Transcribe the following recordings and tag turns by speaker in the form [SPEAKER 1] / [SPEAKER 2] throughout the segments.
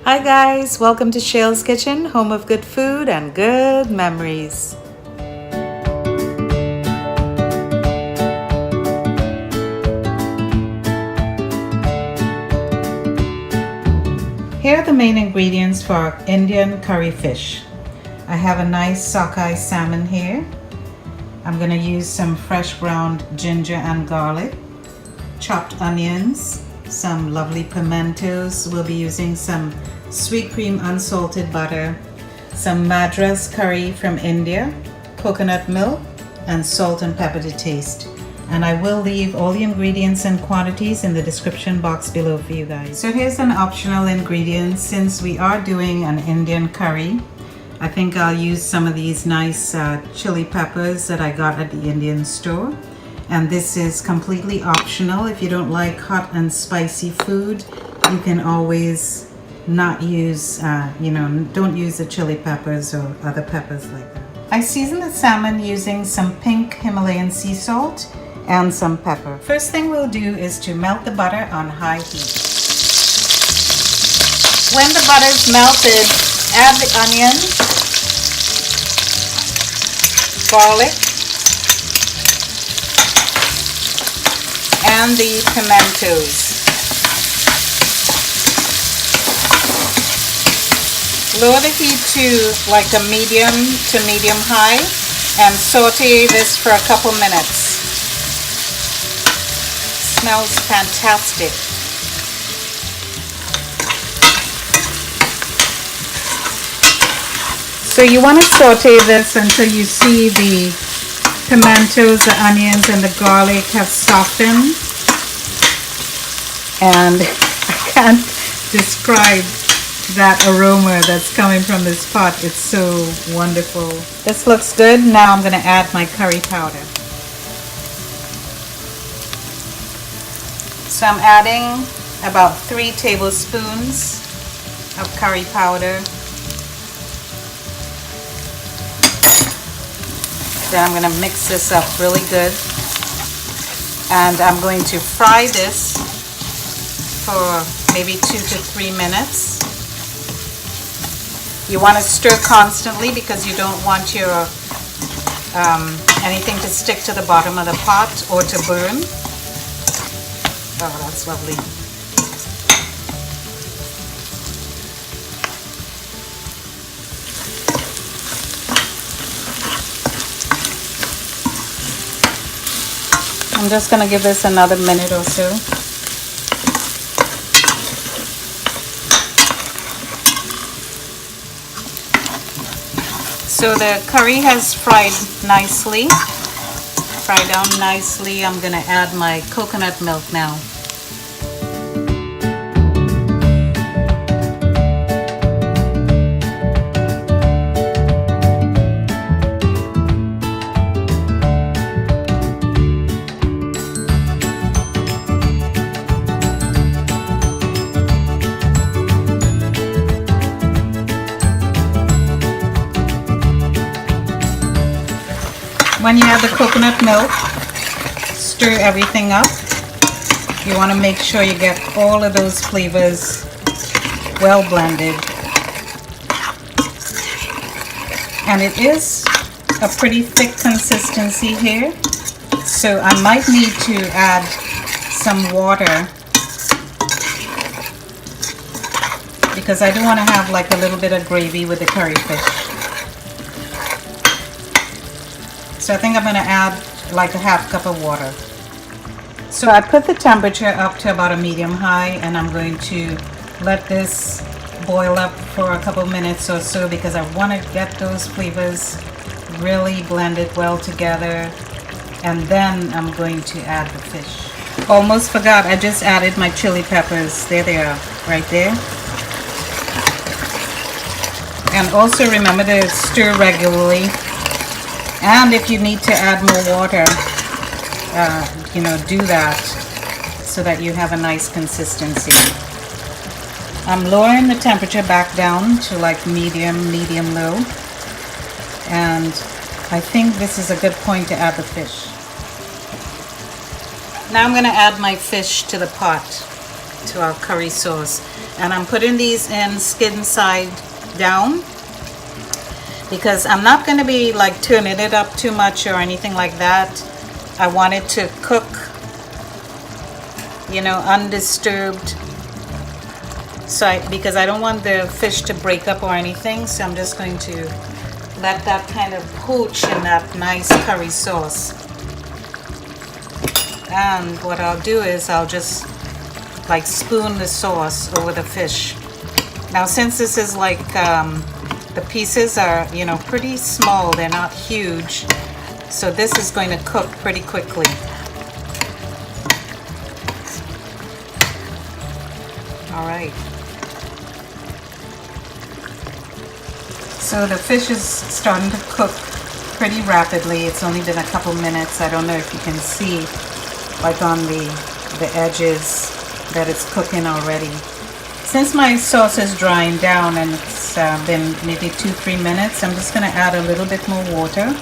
[SPEAKER 1] Hi guys, welcome to Shail's Kitchen, home of good food and good memories. Here are the main ingredients for our Indian curry fish. I have a nice sockeye salmon here. I'm going to use some fresh ground ginger and garlic, chopped onions, some lovely pimentos. We'll be using some sweet cream unsalted butter, some Madras Curry from India, coconut milk, and salt and pepper to taste. And I will leave all the ingredients and quantities in the description box below for you guys. So here's an optional ingredient. Since we are doing an Indian curry, I think I'll use some of these nice chili peppers that I got at the Indian store. And this is completely optional. If you don't like hot and spicy food, you can always not use, don't use the chili peppers or other peppers like that. I season the salmon using some pink Himalayan sea salt and some pepper. First thing we'll do is to melt the butter on high heat. When the butter's melted, add the onion, garlic, and the pimentos. Lower the heat to like a medium to medium high and saute this for a couple minutes. Smells fantastic. So you want to saute this until you see the pimentos, the onions, and the garlic have softened. And I can't describe that aroma that's coming from this pot. It's so wonderful. This looks good. Now I'm going to add my curry powder. So I'm adding about 3 tablespoons of curry powder. Then I'm going to mix this up really good. And I'm going to fry this for maybe 2 to 3 minutes. You want to stir constantly because you don't want your anything to stick to the bottom of the pot or to burn. Oh, that's lovely. I'm just going to give this another minute or so. So the curry has fried down nicely. I'm going to add my coconut milk now. When you add the coconut milk, stir everything up. You want to make sure you get all of those flavors well blended. And it is a pretty thick consistency here, so I might need to add some water because I do want to have like a little bit of gravy with the curry fish. So I think I'm going to add like a half cup of water. So I put the temperature up to about a medium high, and I'm going to let this boil up for a couple minutes or so because I want to get those flavors really blended well together, and then I'm going to add the fish. Almost forgot, I just added my chili peppers. There they are, right there. And also remember to stir regularly. And if you need to add more water, do that so that you have a nice consistency. I'm lowering the temperature back down to like medium low. And I think this is a good point to add the fish. Now I'm going to add my fish to the pot, to our curry sauce. And I'm putting these in skin side down because I'm not going to be like turning it up too much or anything like that. I want it to cook, you know, undisturbed. So because I don't want the fish to break up or anything, so I'm just going to let that kind of poach in that nice curry sauce. And what I'll do is I'll just like spoon the sauce over the fish. Now since this is like the pieces are, you know, pretty small, they're not huge, so this is going to cook pretty quickly. All right. So the fish is starting to cook pretty rapidly. It's only been a couple minutes. I don't know if you can see like on the edges that it's cooking already. Since my sauce is drying down and it's been maybe 2-3 minutes, I'm just going to add a little bit more water.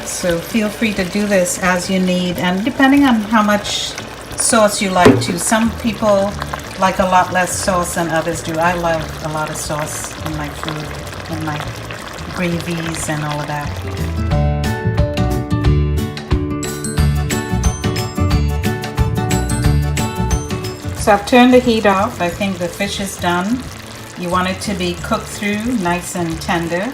[SPEAKER 1] So feel free to do this as you need, and depending on how much sauce you like to. Some people like a lot less sauce than others do. I like a lot of sauce in my food, in my gravies and all of that. So I've turned the heat off. I think the fish is done. You want it to be cooked through, nice and tender.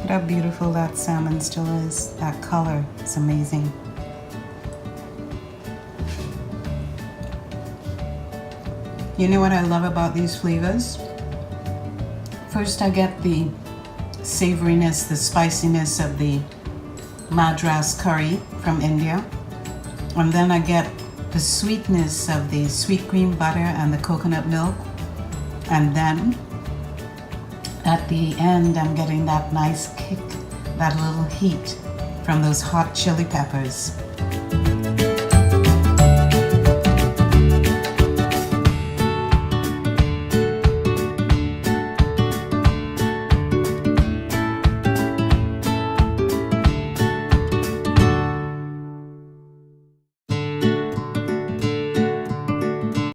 [SPEAKER 1] How beautiful that salmon still is. That color, it's amazing. You know what I love about these flavors? First I get the savoriness, the spiciness of the Madras Curry from India. And then I get the sweetness of the sweet cream butter and the coconut milk. And then at the end, I'm getting that nice kick, that little heat from those hot chili peppers.